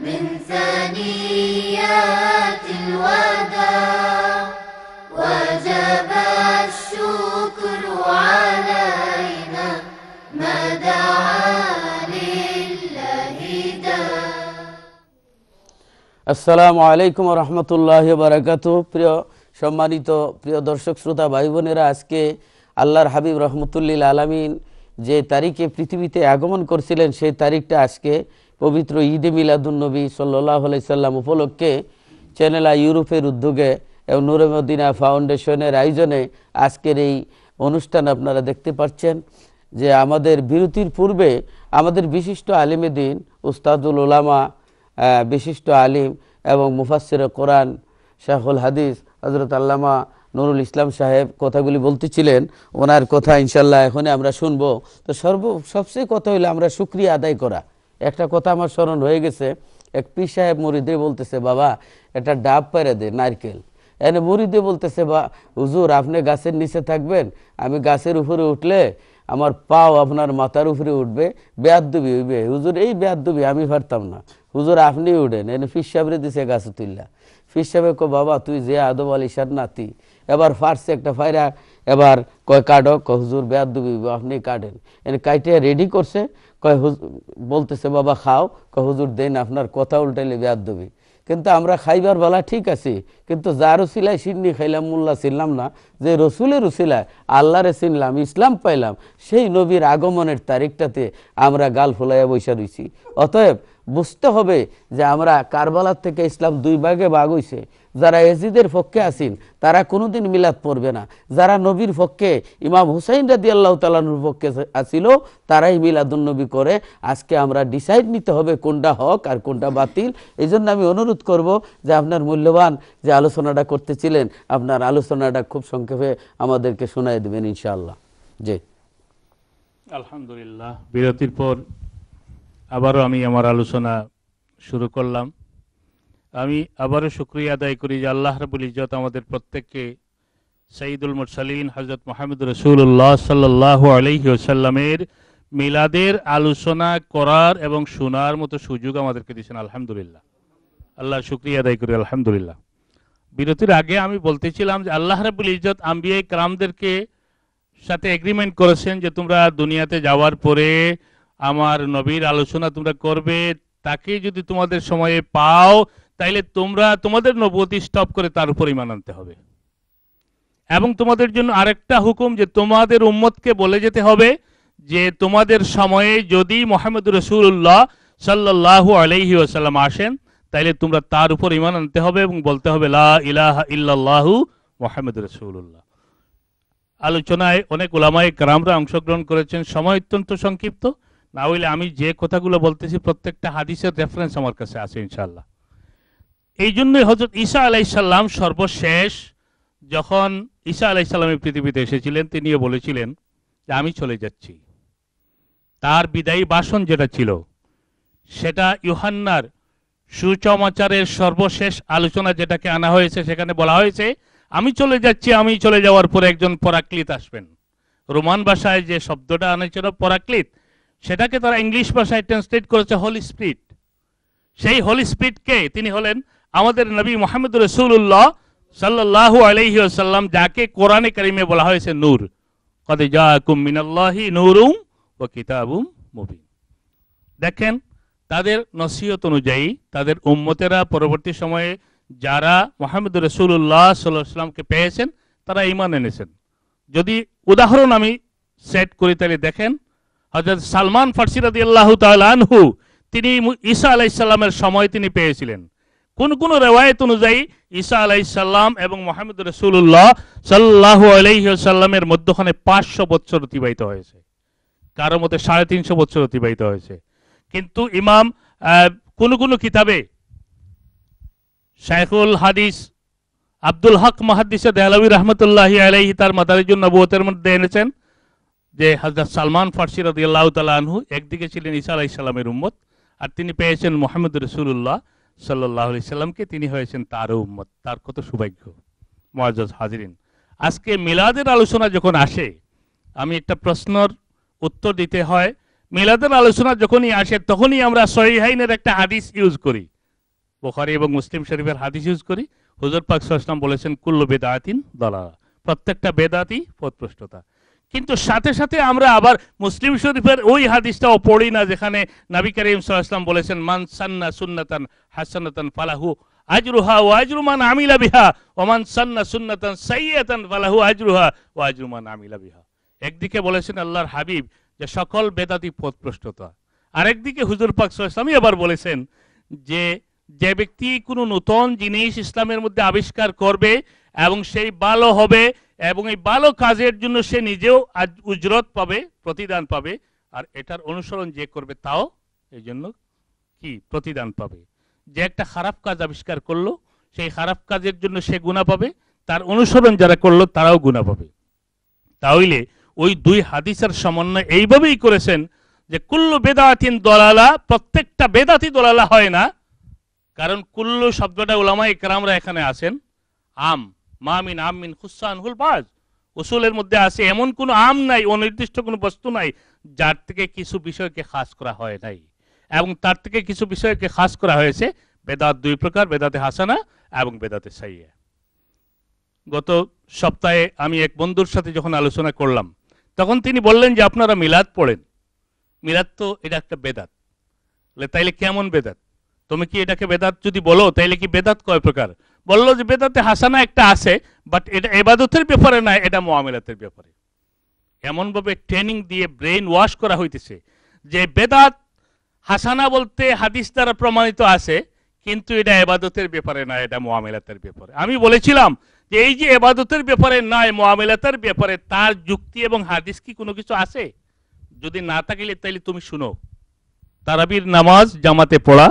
من ثنيات الوداع وجب الشكر علينا ما دعا لله داع আসসালামু আলাইকুম ওয়া রাহমাতুল্লাহি ওয়া বারাকাতুহু। সম্মানিত প্রিয় দর্শক শ্রোতা ভাই বোনেরা, আজকে আল্লাহর হাবিব রহমতুল্লিল আলামিন যে তারিখে পৃথিবীতে আগমন করছিলেন সেই তারিখটা আজকে পবিত্র ঈদে মিলাদুন্নবী সাল্লাল্লাহু আলাইহি সাল্লাম উপলক্ষে চ্যানেল ইউরোপের উদ্যোগে এবং নূরে মদিনা ফাউন্ডেশনের আয়োজনে আজকের এই অনুষ্ঠান আপনারা দেখতে পাচ্ছেন। যে আমাদের বিরতির পূর্বে আমাদের বিশিষ্ট আলিমে দ্বীন উস্তাদুল উলামা, বিশিষ্ট আলিম এবং মুফাসসিরে কোরআন শাইখুল হাদিস হযরত আল্লামা নুরুল ইসলাম সাহেব কথাগুলি বলতেছিলেন। ওনার কথা ইনশাল্লাহ এখনই আমরা শুনবো। তো সবচেয়ে কথা হইলো আমরা শুকরিয়া আদায় করা। একটা কথা আমার স্মরণ হয়ে গেছে, এক পীর সাহেব মুরিদে বলতেছে, বাবা একটা ডাব পাইরা দে নারকেল। এনে মুরিদে বলতেছে, বা হুজুর আপনি গাছের নিচে থাকবেন, আমি গাছের উপরে উঠলে আমার পাও আপনার মাথার উপরে উঠবে, বেয়াদ্দবি হইবে। হুজুর এই বেয়াদ্দবি আমি পারতাম না, হুজুর আপনি উঠেন। এনে ফির সাহেবরে দিছে গাছে তুললা। ফির সাহেব কো, বাবা তুই যে আদম আলী শার নাতি, এবার ফার্সে একটা ফাইরা, এবার কয় কাটো, হুজুর বেয়াদ্দবি আপনি কাটেন। এনে কাইটে রেডি করছে, কয় বলতেছে বাবা খাও, হুজুর দেন আপনার কথা উল্টাইলে বেয়াদ্দবি। কিন্তু আমরা খাইবার বেলা ঠিক আছি, কিন্তু যার উসিলায় সিন্নি খাইলাম মোল্লা চিনলাম না, যে রসুলের উসিলায় আল্লাহরে চিনলাম, ইসলাম পাইলাম, সেই নবীর আগমনের তারিখটাতে আমরা গাল ফুলাইয়া বৈশা রইছি। অতএব বুঝতে হবে যে আমরা কারবালার থেকে ইসলাম দুই ভাগে ভাগ হইছে। যারা এজিদের পক্ষে আছেন তারা কোনোদিন মিলাদ পড়বে না, যারা নবীর পক্ষে ইমাম হুসাইন রাদিয়াল্লাহু তাআলার পক্ষে আছিল তারাই মিলাদুন্নবী করে। আজকে আমরা ডিসাইড নিতে হবে কোনটা হক আর কোনটা বাতিল। এই জন্য আমি অনুরোধ করব যে আপনার মূল্যবান যে আলোচনাটা করতেছিলেন, আপনার আলোচনাটা খুব সংক্ষেপে আমাদেরকে শোনায় দেবেন ইনশাআল্লাহ। জি আলহামদুলিল্লাহ, বিরতির পর আবারও আমি আমার আলোচনা শুরু করলাম। আমি আবারও শুকরিয়া আদায় করি যে আল্লাহ রাব্বুল ইজ্জত আমাদের প্রত্যেককে সাইয়্যিদুল মুরসালিন হযরত মুহাম্মদ রাসূলুল্লাহ সাল্লাল্লাহু আলাইহি ওয়াসাল্লামের মিলাদের আলোচনা করার এবং শোনার মতো সুযোগ আমাদেরকে দিয়েছেন। আলহামদুলিল্লাহ, আল্লাহর শুকরিয়া আদায় করি আলহামদুলিল্লাহ। বিরতির আগে আমি বলতেছিলাম যে আল্লাহ রাব্বুল ইজ্জত আম্বিয়া কিরামদেরকে সাথে এগ্রিমেন্ট করেছেন যে তোমরা দুনিয়াতে যাওয়ার পরে আমার নবীর আলোচনা তোমরা করবে। তাকে যদি তোমাদের সময়ে পাও তাইলে তোমরা তোমাদের নবুয়তি স্টপ করে তার উপর ঈমান আনতে হবে। এবং তোমাদের জন্য আরেকটা হুকুম যে তোমাদের উম্মতকে বলে যেতে হবে যে তোমাদের সময়ে যদি মুহাম্মদুর রাসূলুল্লাহ সাল্লাল্লাহু আলাইহি ওয়াসাল্লাম আসেন তাইলে তোমরা তার উপর ঈমান আনতে হবে এবং বলতে হবে লা ইলাহা ইল্লাল্লাহু মুহাম্মাদুর রাসূলুল্লাহ। আলোচনায় অনেক উলামায়ে কেরামরা অংশগ্রহণ করেছেন। সময় অত্যন্ত সংক্ষিপ্ত, না হইলে আমি যে কথাগুলো বলতেছি প্রত্যেকটা হাদিসের রেফারেন্স আমার কাছে আছে ইনশাআল্লাহ। এই জন্যই হযরত ঈসা আলাইহিস সালাম সর্বশেষ যখন ঈসা আলাইহিস সালাম এই পৃথিবীতে এসেছিলেন তিনিও বলেছিলেন যে আমি চলে যাচ্ছি। তার বিদায়ী ভাষণ যেটা ছিল সেটা ইউহান্নার সুসমাচারের সর্বশেষ আলোচনা যেটাকে আনা হয়েছে, সেখানে বলা হয়েছে আমি চলে যাচ্ছি, আমি চলে যাওয়ার পরে একজন পরাক্লিত আসবেন। রোমান ভাষায় যে শব্দটা আনেছিল পরাক্লিত, সেটাকে তারা ইংলিশ ভাষায় ট্রান্সলেট করেছে হোলি স্পিরিট। সেই হোলি স্পিরিটকে তিনি হলেন আমাদের নবী মুহাম্মদুর রাসূলুল্লাহ সাল্লাল্লাহু আলাইহি ওয়াসাল্লাম, যাকে কোরআনে কারিমে বলা হয়েছে নূর। কদ জাআকুম মিনাল্লাহি নূরুম ওয়া কিতাবুম মুবিন। দেখেন তাদের নসিহত অনুযায়ী তাদের উম্মতেরা পরবর্তী সময়ে যারা মুহাম্মদুর রাসূলুল্লাহ সাল্লাল্লাহু আলাইহি ওয়াসাল্লামকে পেয়েছেন তারা ঈমান এনেছেন। যদি উদাহরণ আমি সেট করি তাহলে দেখেন হযরত সালমান ফারসি রাদিয়াল্লাহু তাআলা আনহু তিনি ঈসা আলাইহিস সালামের সময় তিনি পেয়েছিলেন। কোন কোন রিওয়ায়াত অনুযায়ী ঈসা আলাইহিস সালাম এবং মুহাম্মদুর রাসূলুল্লাহ সাল্লাল্লাহু আলাইহি ওয়াসাল্লামের মধ্যখানে 500 বছর অতিবাহিত হয়েছে, কারো মতে 350 বছর অতিবাহিত হয়েছে। কিন্তু ইমাম কোন কোন কিতাবে শাইখুল হাদিস আব্দুল হক মুহাদ্দিসে দেহলভী রাহমাতুল্লাহি আলাইহি তার মাদারিজুন নবুওয়াতের মধ্যে এনেছেন যে হযরত সালমান ফারসি রাদিয়াল্লাহু তাআলা আনহু একদিকে ছিলেন ঈসা আলাইহিস সালামের উম্মত, আর তিনি পেয়েছেন মুহাম্মদুর রাসূলুল্লাহ সাল্লাল্লাহু আলাইহি সাল্লামকে, তিনি হয়েছেন তার উম্মত। তার কত সৌভাগ্য। মুআজ্জাজ হাজিরিন, আজকে মিলাদের আলোচনা যখন আসে আমি একটা প্রশ্নের উত্তর দিতে হয়। মিলাদের আলোচনা যখনই আসে তখনই আমরা সহিহাইনের একটা হাদিস ইউজ করি, বুখারী এবং মুসলিম শরীফের হাদিস ইউজ করি। হুজুর পাক সাল্লাল্লাহু আলাইহি ওয়াসাল্লাম বলেছেন কুল্লু বিদআতিন দালালা, প্রত্যেকটা বেদাতই পথভ্রষ্টতা। কিন্তু সাথে সাথে আমরা আবার মুসলিম শরীফের ওই হাদিসটাও পড়ি না যেখানে নবী করিম সাল্লাল্লাহু আলাইহি ওয়াসাল্লাম বলেছেন মান সান্না সুন্নাতান হাসানাতান ফালাহু আজরুহা ওয়া আজরু মান আমিলা বিহা ওয়া মান সান্না সুন্নাতান সাইয়্যাতান ফালাহু আজরুহা ওয়া আজরু মান আমিলা বিহা। একদিকে বলেছেন আল্লাহর হাবিব যে সকল বেদাতি পথভ্রষ্টতা, আরেকদিকে হুজুর পাক সাল্লাল্লাহু আলাইহি ওয়াসাল্লাম আবার বলেছেন যে যে ব্যক্তি কোনো নতুন জিনিস ইসলামের মধ্যে আবিষ্কার করবে এবং সেই ভালো হবে এবং এই ভালো কাজের জন্য সে নিজেও উজরত পাবে, প্রতিদান পাবে, আর এটার অনুসরণ যে করবে তাও এই জন্য কি প্রতিদান পাবে। যে একটা খারাপ কাজ আবিষ্কার করলো সেই খারাপ কাজের জন্য সে গুনাহ পাবে, তার অনুসরণ যারা করলো তারাও গুনাহ পাবে। তাহলে ওই দুই হাদিসের সমন্বয় এইভাবেই করেছেন যে কুল্লু বেদাতিন দলালা, প্রত্যেকটা বেদাতি দলালা হয় না, কারণ কুল্লু শব্দটা উলামায়ে কেরামরা এখানে আছেন আম, মামিন আমিন খুসানহুল বাজ, উসুলের মধ্যে আছে এমন কোনো আম নাই, অনির্দিষ্ট কোনো বস্তু নাই যার থেকে কিছু বিষয়কে খাস করা হয় নাই, এবং তার থেকে কিছু বিষয়কে খাস করা হয়েছে। বেদাত দুই প্রকার, বেদাতে হাসানা এবং বেদাতে সাইয়্যা। গত সপ্তাহে আমি এক বন্ধুর সাথে যখন আলোচনা করলাম তখন তিনি বললেন যে আপনারা মিলাদ পড়েন, মিলাদ তো এটা একটা বেদাত। তাইলে কেমন বেদাত? তুমি কি এটাকে বেদাত যদি বলো তাইলে কি বেদাত কয় প্রকার? বললো যে বেদাতে হাসানা একটা আছে, বাট এটা ইবাদতের ব্যাপারে না, এটা মুআমালাতের ব্যাপারে। এমনভাবে ট্রেনিং দিয়ে ব্রেইন ওয়াশ করা হইতেছে যে বেদাত হাসানা বলতে হাদিস দ্বারা প্রমাণিত আছে, কিন্তু এটা ইবাদতের ব্যাপারে না, এটা মুআমালাতের ব্যাপারে। আমি বলেছিলাম যে এই যে ইবাদতের ব্যাপারে নয়, মুআমালাতের ব্যাপারে, তার যুক্তি এবং হাদিস কি কোনো কিছু আছে? যদি না থাকিলে তাইলে তুমি শুনো। তারাবির নামাজ জামাতে পড়া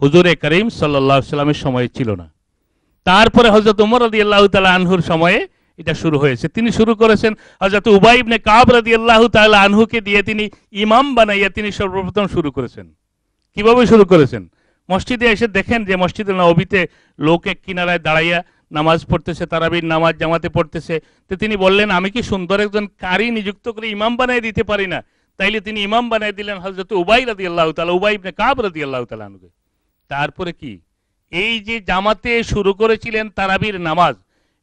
হুজুরে করিম সাল্লাল্লাহু আলাইহি ওয়াসাল্লামের সময়ে ছিল না, তারপরে হযরত ওমর রাদিয়াল্লাহু তাআলা আনহুর সময়ে এটা শুরু হয়েছে। তিনি শুরু করেছেন হযরত উবাই ইবনে কাব রাদিয়াল্লাহু তাআলা আনহুকে দিয়ে, তিনি ইমাম বানাইয়া তিনি সর্বপ্রথম শুরু করেছেন। কিভাবে শুরু করেছেন? মসজিদে এসে দেখেন যে মসজিদে নববীতে লোক এক কিনারায় দাঁড়াইয়া নামাজ পড়তেছে, তারাবির নামাজ জামাতে পড়তেছে। তো তিনি বললেন আমি কি সুন্দর একজন কারি নিযুক্ত করে ইমাম বানাই দিতে পারি না? তাইলে তিনি ইমাম বানাই দিলেন হযরত উবাই রাদিয়াল্লাহু তাআলা, উবাই ইবনে কাব রাদিয়াল্লাহু তাআলা আনহুকে। তারপরে কি এই যে জামাতে শুরু করেছিলেন তারাবির নামাজ,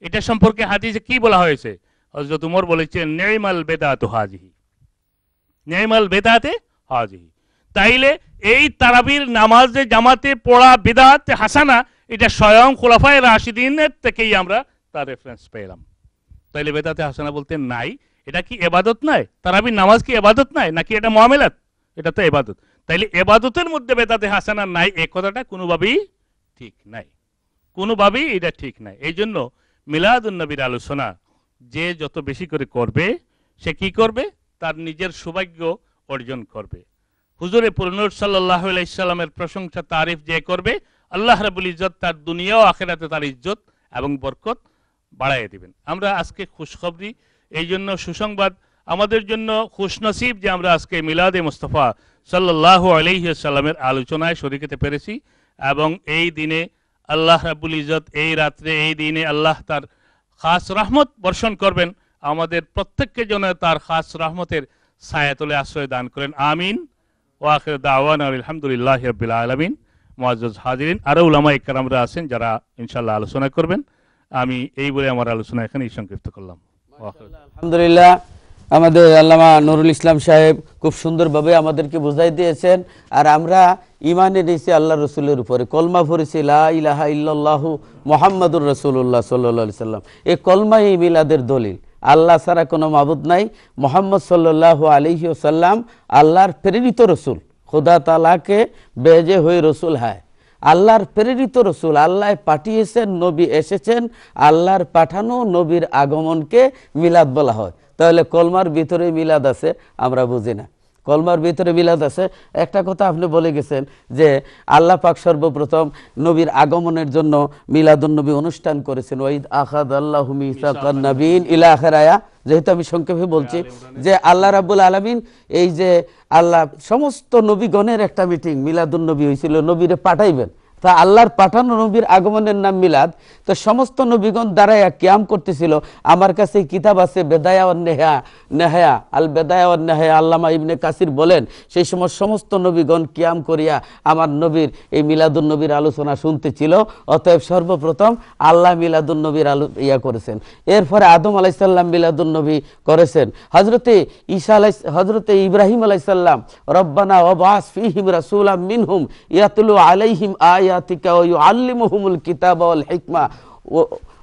এটা সম্পর্কে হাদিসে কি বলা হয়েছে? হযরত উমর বলেছেন নি'মাল বেদাতু হাযিহি, নি'মাল বেদাতে হাযিহি। তাইলে এই তারাবির নামাজে জামাতে পড়া বিদআত হাসানা, এটা স্বয়ং খুলাফায়ে রাশিদিনের থেকেই আমরা তার রেফারেন্স পেলাম। তাইলে বেদাতে হাসানা বলতে নাই, এটা কি ইবাদত নয়? তারাবির নামাজ কি ইবাদত নয় নাকি এটা মুআমালাত? এটা তো ইবাদত। তাইলে ইবাদতের মধ্যে বেদাতে হাসানা নাই, এই কথাটা কোনোভাবেই ঠিক নাই, কোনোভাবেই এটা ঠিক নাই। এই জন্য মিলাদুন নবীর আলোচনা যে যত বেশি করে করবে সে কি করবে? তার নিজের সৌভাগ্য অর্জন করবে। হুজুরে পুরনুর সাল্লাল্লাহু আলাইহি সাল্লামের প্রশংসা তারিফ যে করবে, আল্লাহ রাব্বুল ইজ্জত তার দুনিয়া ও আখিরাতে তার ইজ্জত এবং বরকত বাড়াইয়ে দিবেন। আমরা আজকে খুশখবরি, এই জন্য সুসংবাদ আমাদের জন্য খুশনসিব যে আমরা আজকে মিলাদে মুস্তাফা সাল্লাল্লাহু আলাইহি সাল্লামের আলোচনায় শরীক হতে পেরেছি। এবং এই দিনে আল্লাহ রাব্বুল ইজ্জত এই রাত্রে এই দিনে আল্লাহ তার খাস রহমত বর্ষণ করবেন, আমাদের প্রত্যেককে যেন তার খাস রহমতের ছায়াতলে আশ্রয় দান করেন। আমিন। ওয়া আখিরু দাওয়ানা আলহামদুলিল্লাহি রাব্বিল আলামিন। মুআজ্জাজ হাজিরিন, আরো উলামায়ে কেরামরা আছেন যারা ইনশাআল্লাহ আলোচনা করবেন। আমি এই বলে আমার আলোচনা এখানেই সংক্ষিপ্ত করলাম। আলহামদুলিল্লাহ, আমাদের আল্লামা নুরুল ইসলাম সাহেব খুব সুন্দরভাবে আমাদেরকে বুঝাই দিয়েছেন। আর আমরা ইমানে নিয়েছি আল্লাহ রসুলের উপরে, কলমা পড়েছি লা ইলাহা ইল্লাল্লাহু মুহাম্মাদুর রাসূলুল্লাহ সাল্লাল্লাহু আলাইহি সাল্লাম। এই কলমাই মিলাদের দলিল। আল্লাহ ছাড়া কোনো মাবুদ নাই, মুহাম্মদ সাল্লাল্লাহু আলাইহি ওয়াসাল্লাম আল্লাহর প্রেরিত রসুল, খোদা তাআলাকে বেজে হয়ে রসুল হয়, আল্লাহর প্রেরিত রসুল, আল্লাহ পাঠিয়েছেন, নবী এসেছেন, আল্লাহর পাঠানো নবীর আগমনকে মিলাদ বলা হয়। তাহলে কলমার ভিতরে মিলাদ আছে, আমরা বুঝি না কলমার ভিতরে মিলাদ আছে। একটা কথা আপনি বলে গেছেন যে আল্লাহ পাক সর্বপ্রথম নবীর আগমনের জন্য মিলাদুন নবী অনুষ্ঠান করেছেন, ওয়াইদ আখাযাল্লাহু মিসাকান নাবিয়িন ইলা আখির আয়া। যেহেতু আমি সংক্ষেপে বলছি যে আল্লাহ রাব্বুল আলামিন, এই যে আল্লাহ সমস্ত নবীগণের একটা মিটিং মিলাদুন নবী হয়েছিল, নবীরে পাঠাইবেন, তা আল্লাহর পাঠানো নবীর আগমনের নাম মিলাদ। তো সমস্ত নবীগণ দাঁড়ায়া কিয়াম করতেছিল। আমার কাছে কিতাব আছে বেদায়া ওয়ান নেহায়া আল বেদায়া ওয়ান নেহায়া, আল্লামা ইবনে কাসির বলেন সেই সময় সমস্ত নবীগণ কিয়াম করিয়া আমার নবীর এই মিলাদুন নবীর আলোচনা শুনতেছিল। অতএব সর্বপ্রথম আল্লাহ মিলাদুন নবীর করেছেন। এরপরে আদম আলাইসাল্লাম মিলাদুন নবী করেছেন। হজরতে ইব্রাহিম আলাইসাল্লাম রব্বানা ওয়াবাস ফীহিম রাসূলাম মিনহুম ইয়াতলু আলাইহিম আয়াতিকা ওয়া ইউআল্লিমুহুমুল কিতাবা ওয়াল হিকমা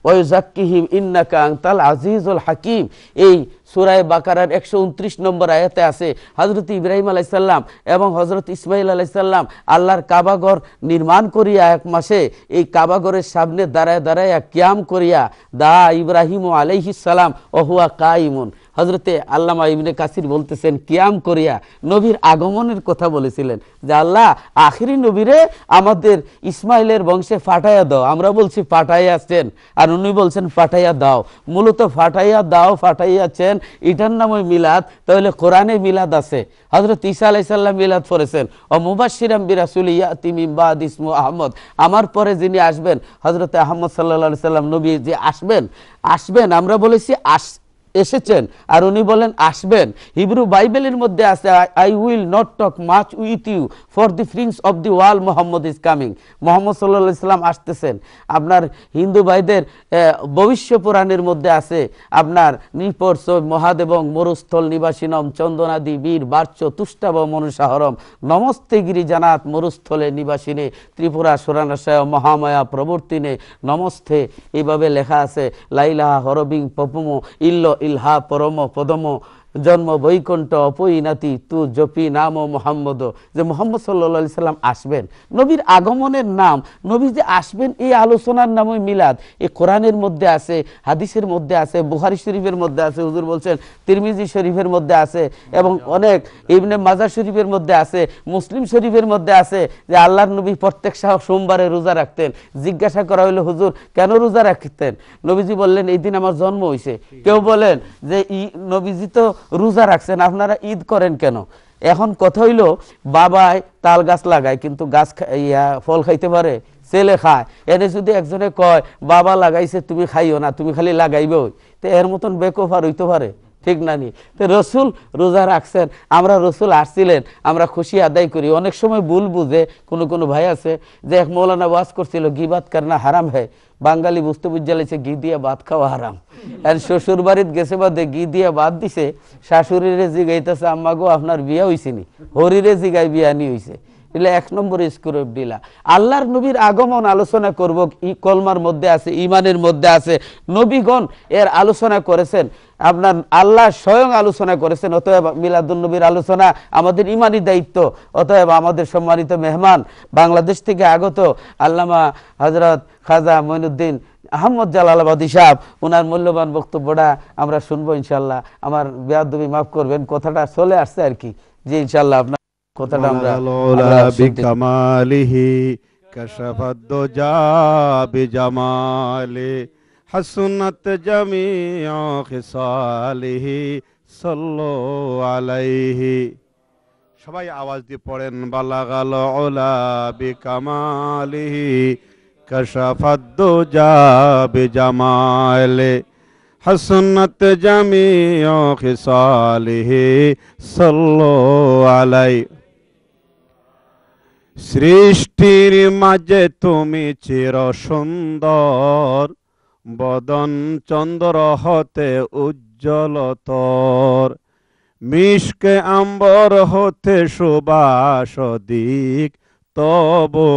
ওয়া ইউযাক্কিহিম ইন্নাকা আনতাল আজিজুল হাকীম। এই সূরা বাকারার 129 নম্বর আয়াতে আছে হযরত ইব্রাহিম আলাইহিস সালাম এবং হযরত ইসমাঈল আলাইহিস সালাম আল্লাহর কাবাঘর নির্মাণ করিয়া এক মাসে এই কাবাঘরের সামনে দাঁড়ায় দাঁড়ায় কিয়াম করিয়া দা ইব্রাহিম আলাইহিস সালাম ওয়া হুয়া কাইমুন। হযরতে আল্লামা ইবনে কাসির বলতেছেন কিয়াম করিয়া নবীর আগমনের কথা বলেছিলেন যে আল্লাহ আখিরি নবীরে আমাদের ইসমাইলের বংশে ফাটাইয়া দাও। আমরা বলছি ফাটাইয়াছেন, আর উনি বলছেন ফাটাইয়া দাও। মূলত ফাটাইয়া দাও, ফাটাইয়াছেন, এটার নামই মিলাদ। তাহলে কোরআনে মিলাদ আছে। হযরত ঈসা আলাইহিস সালাম মিলাদ পড়েছেন ও মুবাশশিরাম বিরাসূলি ইয়াতি মিন বাদ ইসমু আহমদ। আমার পরে যিনি আসবেন হযরত আহমদ সাল্লাল্লাহু আলাইহি সাল্লাম নবী যে আসবেন আমরা বলেছি এসেছেন, আর উনি বলেন আসবেন। হিব্রু বাইবেলের মধ্যে আছে I will not talk much with you for the prince of the world Mohammad is coming. Mohammad সাল্লাল্লাহু আলাইহি সাল্লাম আসতেছেন। আপনার হিন্দু ভাইদের ভবিষ্য পুরাণের মধ্যে আছে আপনার নিপর্ষ মহাদেবং মরুস্থল নিবাসিনম চন্দনাদি বীর বার্চ তুষ্টাব মনুষাহরম নমস্তে গিরিজানাথ মরুস্থলে নিবাসিনে ত্রিপুরা সুরানাশয় মহামায়া প্রবর্তিনে নমস্তে। এইভাবে লেখা আছে লাইলাহা হরবিং পপমো ইল্ল ইলহা পরম পদম জন্ম বৈকুণ্ঠ অপইনাতি তু জপি নাম ও মোহাম্মদ। যে মোহাম্মদ সাল্লাল্লাহু আলাইহি সাল্লাম আসবেন, নবীর আগমনের নাম, নবী যে আসবেন এই আলোচনার নামই মিলাদ। এই কোরআনের মধ্যে আছে, হাদিসের মধ্যে আছে, বুখারী শরীফের মধ্যে আছে, হুজুর বলছেন তিরমিজি শরীফের মধ্যে আছে, এবং অনেক ইবনে মাজাহ শরীফের মধ্যে আছে, মুসলিম শরীফের মধ্যে আছে যে আল্লাহর নবী প্রত্যেক সোমবারে রোজা রাখতেন। জিজ্ঞাসা করা হইলো হুজুর কেন রোজা রাখতেন? নবীজি বললেন এই দিন আমার জন্ম হয়েছে। কেউ বলেন যে নবীজি তো রোজা রাখছেন, আপনারা ঈদ করেন কেন? এখন কথা হইল বাবায় তাল গাছ লাগায় কিন্তু গাছ ফল খাইতে পারে, ছেলে খায়। এনে যদি একজনে কয় বাবা লাগাইছে তুমি খাইও না, তুমি খালি লাগাইবে, তো এর মতন বেকফার হইতে পারে? ঠিক না নি? তো রসুল রোজা রাখছেন, আমরা রসুল আসছিলেন, আমরা খুশি আদায় করি। অনেক সময় ভুল বুঝে কোনো ভাই আছে যে এক মৌলানা ওয়াজ করছিল গিবাত করনা হারাম হ্যায়। বাঙালি বুঝতে বুঝালেছে ঘি দিয়ে ভাত খাওয়া হারাম। আর শ্বশুর বাড়িতে গেছে বাদে ঘি দিয়ে ভাত দিছে, শাশুড়িরে জিগাইতেছে আম্মা গো আপনার বিয়া হইছিনি, হরিরে জিগাই বিয়া নি হইছে। এলে 1 নম্বর স্ক্রিপ্ট দিলা। আল্লাহর নবীর আগমন আলোচনা করব, কলমার মধ্যে আছে, ইমানের মধ্যে আছে, নবীগণ এর আলোচনা করেছেন, আপনার আল্লাহ স্বয়ং আলোচনা করেছেন। অতএব মিলাদুন নবীর আলোচনা আমাদের ইমানি দায়িত্ব। অতএব আমাদের সম্মানিত মেহমান বাংলাদেশ থেকে আগত আল্লামা হযরত খাজা মঈনুদ্দিন আহমদ জালালাবাদী সাহেব, ওনার মূল্যবান বক্তব্যটা আমরা শুনবো ইনশাল্লাহ। আমার বেয়াদবি মাফ করবেন, কথাটা চলে আসছে আর কি। জি ইনশাল্লাহ আপনার কথাটা আমরা বিকামালিহি কাশাফাদ্দুজা বিজামালি হাসনাত জামিউ খিসালিহি সাল্লু আলাইহি। সবাই আওয়াজ দিয়ে পড়েন বালাগাল উলা বিকামালিহি কাশাফাদ্দুজা বিজামালি হাসনাত জামিউ খিসালিহি সাল্লু আলাইহি। সৃষ্টির মাঝে তুমি চির সুন্দর, বদন চন্দ্র হতে উজ্জ্বলতর, মিশকে আম্বর হতে সুবাস দিক, তবু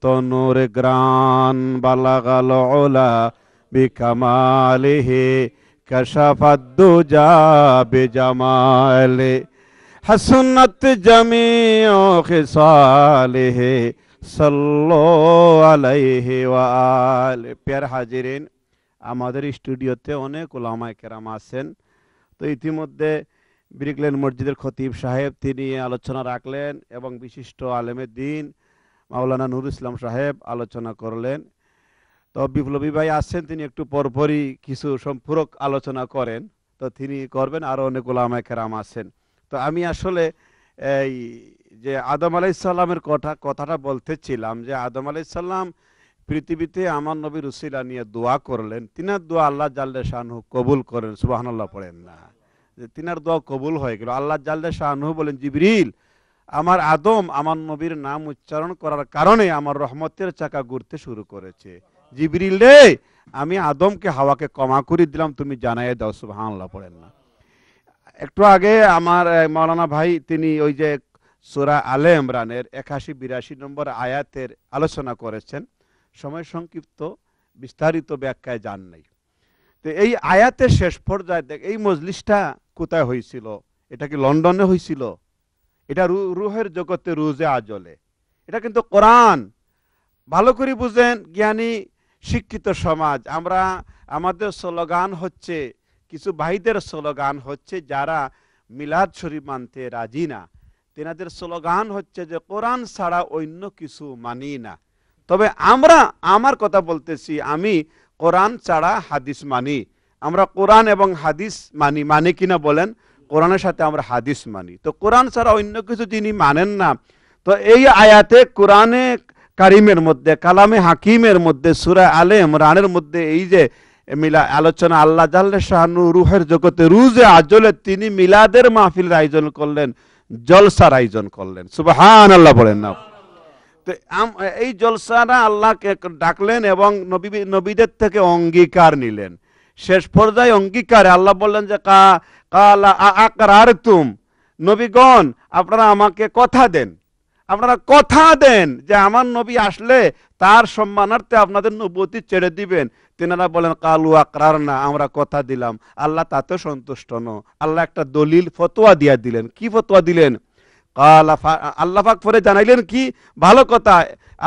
তনুর গ্রাণ বালাগাল উলা বিকামালিহি কাশাফাদ্দুজা বিজামালি হাসনাত জামিউ খিসালিহি সাল্লু আলাইহি ওয়া আলি। প্যার হাজিরিন, আমাদের স্টুডিওতে অনেক উলামায়ে কেরাম আছেন। তো ইতিমধ্যে ব্রিকলেন মসজিদের খতিব সাহেব তিনি আলোচনা রাখলেন এবং বিশিষ্ট আলেমে দ্বীন মাওলানা নুরুল ইসলাম সাহেব আলোচনা করলেন। তো বিপ্লবী ভাই আসছেন, তিনি একটু পরপরই কিছু সম্পূরক আলোচনা করেন, তো তিনি করবেন। আরও অনেক উলামায়ে কেরাম আছেন। তো আমি আসলে এই যে আদম আলাইসাল্লামের কথাটা বলতেছিলাম যে আদম আলাইসাল্লাম পৃথিবীতে আমার নবীর উসিলা নিয়ে দোয়া করলেন, তিনার দোয়া আল্লাহ জাল্লে শাহনহু কবুল করেন। সুবহানাল্লাহ পড়েন না, যে তিনার দোয়া কবুল হয়ে গেল। আল্লাহ জাল্লে শাহনহু বলেন, জিবরিল, আমার আদম আমার নবীর নাম উচ্চারণ করার কারণে আমার রহমতের চাকা ঘুরতে শুরু করেছে। জিবরিল রে, আমি আদমকে হাওয়াকে ক্ষমা করে দিলাম, তুমি জানাই দাও। সুবহানাল্লাহ পড়েন না। একটু আগে আমার মাওলানা ভাই তিনি ওই যে সূরা আলে ইমরানের 81-82 নম্বর আয়াতের আলোচনা করেছেন। সময় সংক্ষিপ্ত, বিস্তারিত ব্যাখ্যায় যান নাই। তো এই আয়াতের শেষ পর্যায়ে দেখ, এই মজলিসটা কোথায় হয়েছিল? এটা কি লন্ডনে হয়েছিল? এটা রুহের জগতে রুজে আজলে। এটা কিন্তু কোরআন। ভালো করে বুঝেন জ্ঞানী শিক্ষিত সমাজ। আমরা আমাদের স্লোগান হচ্ছে, কিছু ভাইদের স্লোগান হচ্ছে যারা মিলাদ শরীফ মানতে রাজি না, তেনাদের স্লোগান হচ্ছে যে কোরআন ছাড়া অন্য কিছু মানি না। তবে আমার কথা বলতেছি, আমি কোরআন ছাড়া হাদিস মানি। আমরা কোরআন এবং হাদিস মানি কিনা বলেন? কোরআনের সাথে আমরা হাদিস মানি। তো কোরআন ছাড়া অন্য কিছু যিনি মানেন না, তো এই আয়াতে কোরআনে কারিমের মধ্যে, কালামে হাকিমের মধ্যে, সূরা আলে ইমরানের মধ্যে এই যে মিলা আলোচনা, আল্লাহ জাল্লে শাহনু রুহের জগতে রুজে আজলে তিনি মিলাদের মাহফিলের আয়োজন করলেন, জলসার আয়োজন করলেন। সুবহানাল্লাহ বলেন না। তো এই জলসারা আল্লাহকে ডাকলেন এবং নবীদের থেকে অঙ্গীকার নিলেন। শেষ পর্যায়ে অঙ্গীকারে আল্লাহ বললেন যে কালা আকরারতুম, নবীগণ আপনারা আমাকে কথা দেন, আপনারা কথা দেন যে আমার নবী আসলে তার সম্মানার্থে আপনাদের নবুয়তি ছেড়ে দিবেন। তিনারা বলেন কালু আকরারনা, আমরা কথা দিলাম। আল্লাহ তাতেও সন্তুষ্ট ন। আল্লাহ একটা দলিল ফতোয়া দিয়া দিলেন। কি ফতোয়া দিলেন? আল্লাহ পাক পরে জানাইলেন কি ভালো কথা,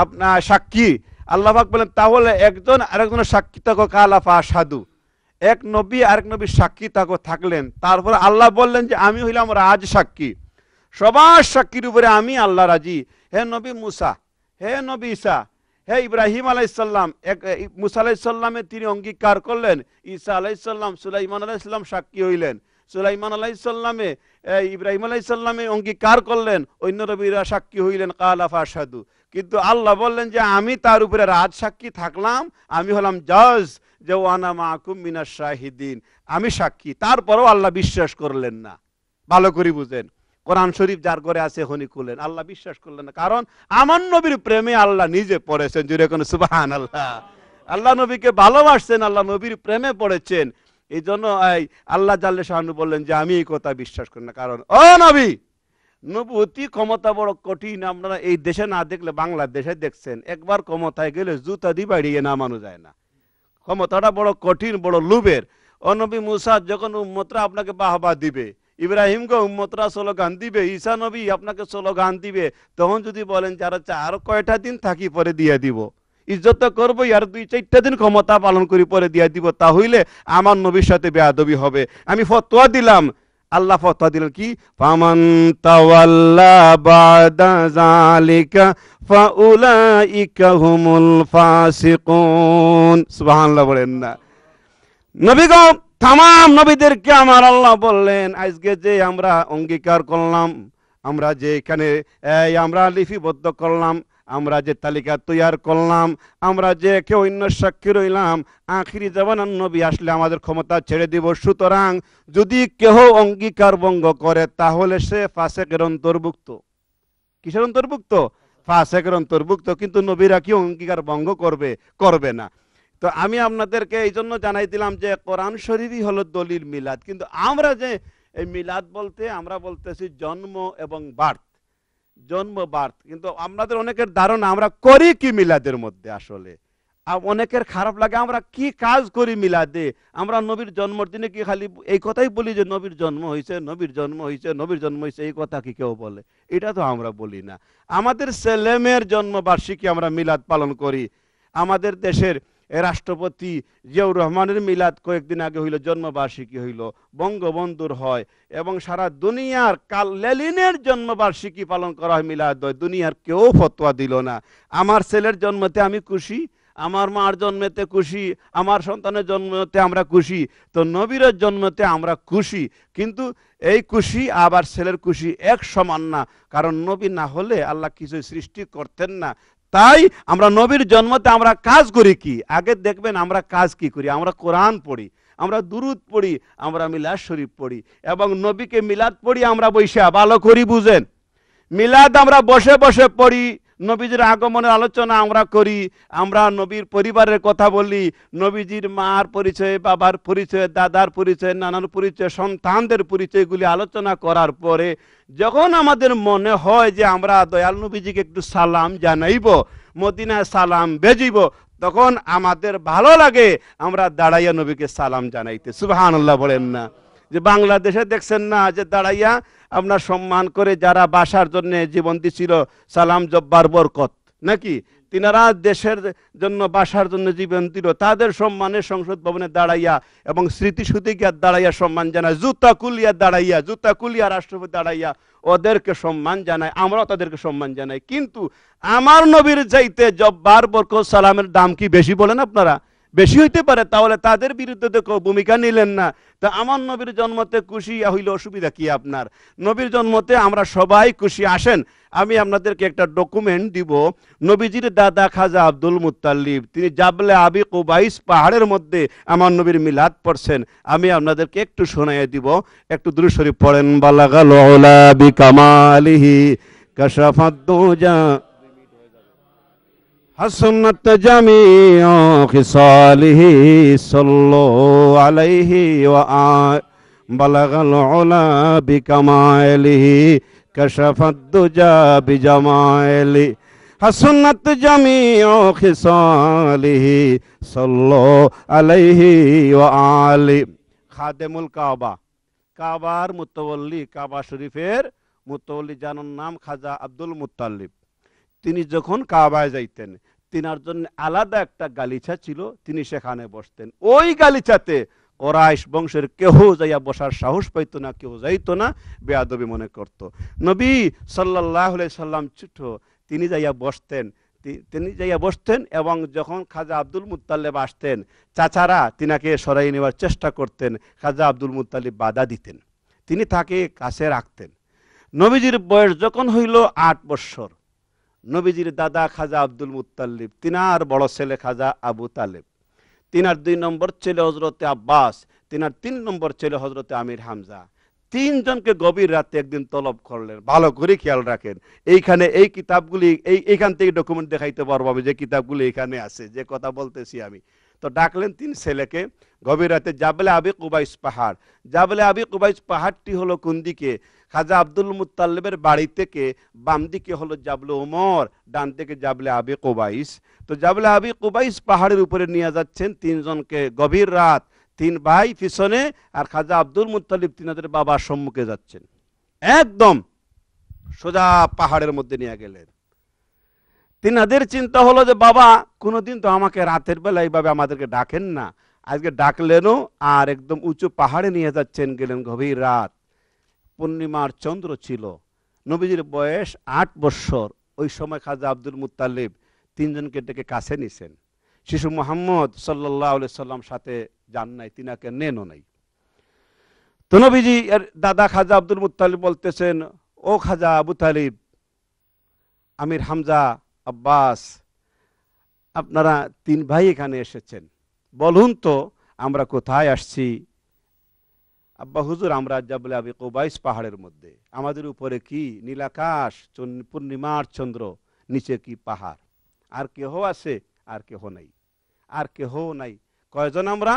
আপনার সাক্ষী। আল্লাহ পাক বলেন তাহলে একজন আরেকজনের সাক্ষী থাকো, কালাফা সাধু, এক নবী আরেক নবীর সাক্ষী থাকলেন। তারপরে আল্লাহ বললেন যে আমি হইলাম রাজ সাক্ষী, সবার সাক্ষীর উপরে আমি আল্লাহ রাজি। হে নবী মুসা, হে নবী ঈসা, হে ইব্রাহিম আলাইসাল্লাম, মুসা আলাইসাল্লামে তিনি অঙ্গীকার করলেন। ঈসা আলাইসাল্লাম, সুলাইমান আলাইসাল্লাম সাক্ষী হইলেন। সুলাইমান আলাইসাল্লামে, ইব্রাহিম আলাইসাল্লামে অঙ্গীকার করলেন, অন্য নবীরা সাক্ষী হইলেন, কালাফা সাধু। কিন্তু আল্লাহ বললেন যে আমি তার উপরে রাজ সাক্ষী থাকলাম, আমি হলাম জজ, যে ওয়ানা মাকুম মিনাশ শাহিদিন, আমি সাক্ষী। তারপরেও আল্লাহ বিশ্বাস করলেন না। ভালো করে বুঝেন, কোরআন শরীফ যার ঘরে আছে হনি খুলেন, আল্লাহ বিশ্বাস করলেন না। কারণ আমার নবীর প্রেমে আল্লাহ নিজে পড়েছেন। জুড়ে কোন সুবহানাল্লাহ। আল্লাহ নবীকে ভালোবাসছেন, আল্লাহ নবীর প্রেমে পড়েছেন। এই জন্য আল্লাহ জাল্লে শাহানু বললেন যে আমি এই কথা বিশ্বাস করি না। কারণ ও নবী, নবুয়তি ক্ষমতা বড় কঠিন। আপনারা এই দেশে না দেখলে বাংলাদেশে দেখছেন, একবার ক্ষমতায় গেলে জুতা দিয়ে বাড়িয়ে নামানো যায় না। ক্ষমতাটা বড় কঠিন, বড় লুবের। ও নবী মুসা যখন উম্মতরা আপনাকে বাহবা দিবে, ইব্রাহিমকে উম্মতরা স্লোগান দিবে, ঈসা নবী আপনাকে স্লোগান দিবে, তখন যদি বলেন যারা আর কয়টা দিন থাকি পরে দিয়ে দিব, ইজ্জত করবো, আর 2-4টা দিন ক্ষমতা পালন করি পরে দিয়ে দিব, তাহলে আমার নবীর সাথে বেয়াদবি হবে। আমি ফতোয়া দিলাম। আল্লাহ ফতোয়া দিলেন কি? ফামান তাওয়াল্লা বাদা যালিকা ফাউলাইকা হুমুল ফাসিকুন। সুবহানাল্লাহ বলেন না। নবীগণ, তামাম নবীদেরকে আমার আল্লাহ বললেন আজকে যে আমরা অঙ্গীকার করলাম, আমরা যে এখানে আমরা লিপিবদ্ধ করলাম, আমরা যে তালিকা তৈয়ার করলাম, আমরা যে কেউ অন্য সাক্ষী রইলাম, আখিরি জামানার নবী আসলে আমাদের ক্ষমতা ছেড়ে দিব। সুতরাং যদি কেহ অঙ্গীকার ভঙ্গ করে তাহলে সে ফাসেকের অন্তর্ভুক্ত। কিসের অন্তর্ভুক্ত? ফাসেকের অন্তর্ভুক্ত। কিন্তু নবীরা কি অঙ্গীকার ভঙ্গ করবে না। তো আমি আপনাদেরকে এই জন্য জানাই দিলাম যে কোরআন শরীফই হলো দলিল মিলাদ। কিন্তু আমরা যে এই মিলাদ বলতে আমরা বলতেছি জন্ম এবং বার্থ, জন্ম বার্থ। কিন্তু আপনাদের অনেকের ধারণা আমরা করি কি মিলাদের মধ্যে। আসলে অনেকের খারাপ লাগে, আমরা কি কাজ করি মিলাদে? আমরা নবীর জন্মদিনে কি খালি এই কথাই বলি যে নবীর জন্ম হয়েছে, নবীর জন্ম হয়েছে, নবীর জন্ম হয়েছে, এই কথা কি কেউ বলে? এটা তো আমরা বলি না। আমাদের ছেলেমেয়ের জন্মবার্ষিকী আমরা মিলাদ পালন করি। আমাদের দেশের রাষ্ট্রপতি জিয়াউর রহমানের মিলাদ কয়েকদিন আগে হইল, জন্মবার্ষিকী হইল, বঙ্গবন্ধুর হয়, এবং সারা দুনিয়ার লেনিনের জন্মবার্ষিকী পালন করা হয়, মিলাদ হয়। দুনিয়ার কেউ ফতোয়া দিল না। আমার ছেলের জন্মতে আমি খুশি, আমার মার জন্মেতে খুশি, আমার সন্তানের জন্মতে আমরা খুশি, তো নবীর জন্মতে আমরা খুশি। কিন্তু এই খুশি আবার ছেলের খুশি এক সমান না, কারণ নবী না হলে আল্লাহ কিছু সৃষ্টি করতেন না। তাই আমরা নবীর জন্মতে আমরা কাজ করি কি, আগে দেখবেন আমরা কাজ কি করি, আমরা কোরআন পড়ি, আমরা দুরুদ পড়ি, আমরা মিলাদ শরীফ পড়ি, এবং নবীকে মিলাদ পড়ি আমরা বৈশা ভালো করি, বুঝেন? মিলাদ আমরা বসে বসে পড়ি, নবীজির আগমনের আলোচনা আমরা করি, আমরা নবীর পরিবারের কথা বলি, নবীজির মার পরিচয়, বাবার পরিচয়, দাদার পরিচয়, নানার পরিচয়, সন্তানদের পরিচয়গুলি আলোচনা করার পরে যখন আমাদের মনে হয় যে আমরা দয়াল নবীজিকে একটু সালাম জানাইব, মদিনায় সালাম বেজিব, তখন আমাদের ভালো লাগে আমরা দাঁড়াইয়া নবীকে সালাম জানাইতে। সুবহানাল্লাহ বলেন না? যে বাংলাদেশে দেখছেন না যে দাঁড়াইয়া আপনার সম্মান করে যারা বাসার জন্য জীবন দিছিল, সালাম জব্বার বরকত নাকি, তিনারা দেশের জন্য বাসার জন্য জীবন দিল, তাদের সম্মানে সংসদ ভবনে দাঁড়াইয়া এবং স্মৃতিসুতিকা দাঁড়াইয়া সম্মান জানায়, জুতা কুলিয়া দাঁড়াইয়া, জুতা কুলিয়া রাষ্ট্রপতি দাঁড়াইয়া ওদেরকে সম্মান জানায়, আমরাও তাদেরকে সম্মান জানাই। কিন্তু আমার নবীর চাইতে জব্বার বরকত সালামের দাম কি বেশি বলেন আপনারা? বেশি হইতে পারে, তাহলে তাদের বিরুদ্ধে তো ভূমিকা নিলেন না। তা আমার নবীর জন্মতে খুশি হইলে অসুবিধা কি আপনার? নবীর জন্মতে আমরা সবাই খুশি। আসেন আমি আপনাদেরকে একটা ডকুমেন্ট দিব। নবীজির দাদা খাজা আব্দুল মুত্তালিব তিনি জাবলে আবি কুবাইস পাহাড়ের মধ্যে আমার নবীর মিলাদ পড়ছেন। আমি আপনাদেরকে একটু শোনাইয়ে দিব, একটু দুরূদ শরীফ পড়েন। বালাগাল উলা বিকামালিহি কাশাফাদ দুজা হাসনাত জামিউ খিসালিহি সাল্লু আলাইহি ওয়া বালাগাল উলা বিকামালিহি কাশাফাদ দুজা বিজামালি হাসনাত জামিউ খিসালিহি সাল্লু আলাইহি ওয়া আলি। খাদেমুল কাবা, কাবার মুতাওয়াল্লি, কাবা শরীফের মুতাওয়াল্লি যার নাম খাজা আব্দুল মুত্তালিব। তিনি যখন কাবায় যাইতেন তিনার জন্য আলাদা একটা গালিচা ছিল, তিনি সেখানে বসতেন। ওই গালিচাতে কোরাইশ বংশের কেহ যাইয়া বসার সাহস পাইতো না, কেউ যাইতো না, বেয়াদবি মনে করত। নবী সাল্লাল্লাহু আলাইহি সাল্লাম ছোট, তিনি যাইয়া বসতেন এবং যখন খাজা আব্দুল মুত্তালিব আসতেন চাচারা তিনাকে সরাই নেওয়ার চেষ্টা করতেন, খাজা আব্দুল মুত্তালিব বাধা দিতেন, তিনি তাকে কাছে রাখতেন। নবীজির বয়স যখন হইল 8 বৎসর, নবীজির দাদা খাজা আব্দুল মুত্তালিব, তিনার বড় ছেলে খাজা আবু তালেব, তিনার 2 নম্বর ছেলে হজরতে আব্বাস, তিনার 3 নম্বর ছেলে হজরতে আমির হামজা, 3 জনকে গভীর রাতে একদিন তলব করলেন। ভালো করে খেয়াল রাখেন, এইখানে এই কিতাবগুলি এইখান থেকে ডকুমেন্ট দেখাইতে পারবো যে কিতাবগুলি এখানে আছে, যে কথা বলতেছি আমি। তো ডাকলেন 3 ছেলেকে গভীর রাতে, জাবলে আবি কুবাইস পাহাড়। জাবলে আবি কুবাইস পাহাড়টি হলো কোন দিকে? খাজা আব্দুল মুত্তালিবের বাড়ি থেকে বাম দিকে হলো জাবলে ওমর, ডান দিকে জাবলে আবি কুবাইস। তো জাবলে আবি কুবাইস পাহাড়ের উপরে নিয়ে যাচ্ছেন 3 জনকে গভীর রাত, 3 ভাই পিছনে আর খাজা আব্দুল মুত্তালিব তিনাদের বাবার সম্মুখে যাচ্ছেন। একদম সোজা পাহাড়ের মধ্যে নিয়ে গেলেন। তিনাদের চিন্তা হলো যে বাবা কোনোদিন তো আমাকে রাতের বেলা এইভাবে আমাদেরকে ডাকেন না, আজকে ডাকলেনও, আর একদম উঁচু পাহাড়ে নিয়ে যাচ্ছেন। গেলেন গভীর রাত, পূর্ণিমার চন্দ্র ছিল, নবীজির বয়স 8 বৎসর। ওই সময় খাজা আব্দুল মুত্তালিব 3 জনকে ডেকে কাছে নিছেন। শিশু মোহাম্মদ সাল্লাল্লাহু আলাইহি সাল্লাম সাথে যান নাই, তিনাকে নেনও নাই। তো নবীজি এর দাদা খাজা আব্দুল মুত্তালিব বলতেছেন, ও খাজা আবু তালিব, আমির হামজা, আব্বাস, আপনারা 3 ভাই এখানে এসেছেন, বলুন তো আমরা কোথায় আসছি? আব্বা হুজুর, আমরা জাবলে আবি কুবাইস পাহাড়ের মধ্যে, আমাদের উপরে কি নীলাকাশ, পূর্ণিমার চন্দ্র, নিচে কি পাহাড়, আর কেহ আছে? আর কেহ নাই, আর কেহ নাই। কয়জন আমরা?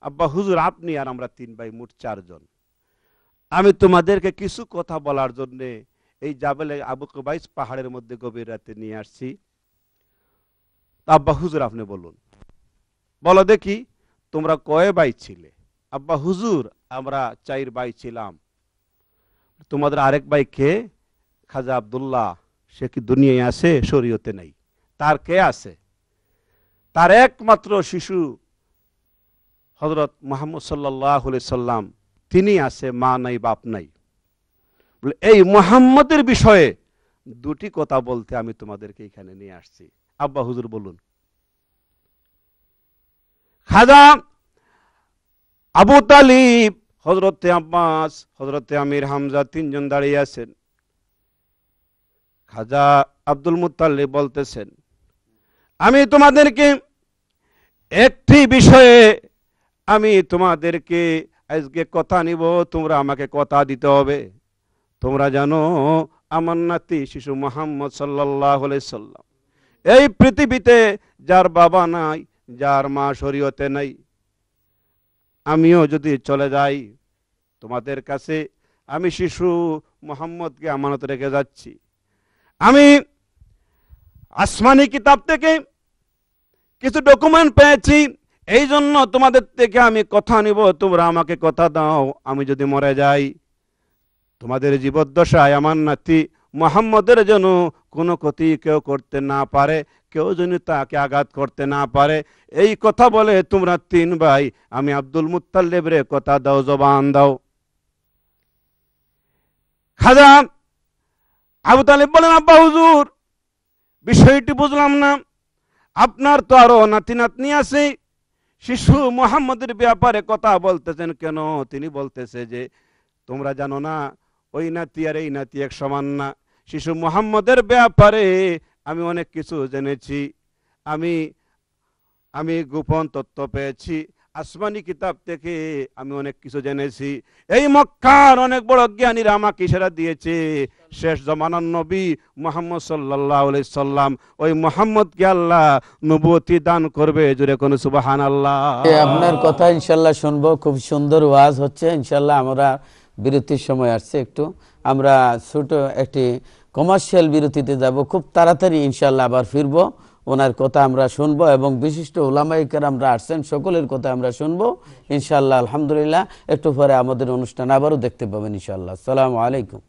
আব্বা হুজুর আপনি আর আমরা 3 ভাই, মোট 4 জন। আমি তোমাদেরকে কিছু কথা বলার জন্য এই জাবলে আবু কুবাইস পাহাড়ের মধ্যে গভীর রাতে নিয়ে আসছি। আব্বা হুজুর আপনি বলুন, বলো দেখি তোমরা কয় ভাই ছিলে? আব্বা হুজুর আমরা 4 ভাই ছিলাম। তোমাদের আরেক ভাই কে? খাজা আব্দুল্লাহ, সে কি দুনিয়ায় আছে? শরীয়তে নাই। তার কে আছে? তার একমাত্র শিশু হযরত মুহাম্মদ সাল্লাল্লাহু আলাইহি সাল্লাম, তিনি আছে, মা নাই, বাপ নাই। বলে এই মুহাম্মদের বিষয়ে 2টি কথা বলতে আমি তোমাদেরকে এখানে নিয়ে আসছি। আব্বা হুজুর বলুন। খাজা আবু তালিব, হযরতে আব্বাস, হযরতে আমির হামজা তিনজন দাঁড়িয়ে আছেন। খাজা আব্দুল মুত্তালিব বলতেছেন, আমি তোমাদেরকে একটি বিষয়ে আজকে কথা নিব, তোমরা আমাকে কথা দিতে হবে। তোমরা জানো আমার নাতি শিশু মুহাম্মদ সাল্লাল্লাহু আলাইহি সাল্লাম এই পৃথিবীতে যার বাবা নাই, যার মা শরীয়তে নাই, আমিও যদি চলে যাই তোমাদের কাছে, আমি শিশু মুহাম্মদকে আমানত রেখে যাচ্ছি। আমি আসমানি কিতাব থেকে কিছু ডকুমেন্ট পেয়েছি, এই জন্য তোমাদের থেকে আমি কথা নিব, তোমরা আমাকে কথা দাও। আমি যদি মরে যাই, তোমাদের জীবদ্দশায় আমার নাতি মুহাম্মদের জন্য কোনো ক্ষতি কেউ করতে না পারে, কেউ যেন তাকে আঘাত করতে না পারে। এই কথা বলে তোমরা তিন ভাই আমি আব্দুল মুত্তালিবের কথা দাও, জবান দাও। খাজা আবু তালিব বলেন, আব্বা হুজুর, বিষয়টি বুঝলাম না। আপনার তো আরো নাতি নাতনি আছে, শিশু মুহাম্মদের ব্যাপারে কথা বলতেছেন কেন? তিনি বলতেছে যে তোমরা জানো না ওই নাতি আর এই নাতি এক সমান না। শিশু মুহাম্মদের ব্যাপারে আমি অনেক কিছু জেনেছি, আমি গোপন তথ্য পেয়েছি, আসমানি কিতাব থেকে আমি অনেক কিছু জেনেছি। এই মক্কার অনেক বড় জ্ঞানীরা আমাকে ইশারা দিয়েছে, শেষ জমানার নবী মুহাম্মদ সাল্লাল্লাহু আলাইহি সাল্লাম, ওই মুহাম্মদকে আল্লাহ নবুয়তি দান করবে। জোরে কোন সুবহানাল্লাহ। আপনার কথা ইনশাল্লাহ শুনবো, খুব সুন্দর ওয়াজ হচ্ছে ইনশাল্লাহ। আমরা বিরতির সময় আসছে, একটু আমরা ছোট একটি কমার্শিয়াল বিরতিতে যাব, খুব তাড়াতাড়ি ইনশাল্লাহ আবার ফিরবো। ওনার কথা আমরা শুনবো এবং বিশিষ্ট উলামায়ে কেরামরা আসছেন, সকলের কথা আমরা শুনবো ইনশাল্লাহ। আলহামদুলিল্লাহ, একটু পরে আমাদের অনুষ্ঠান আবারও দেখতে পাবেন ইনশাল্লাহ। আসসালামু আলাইকুম।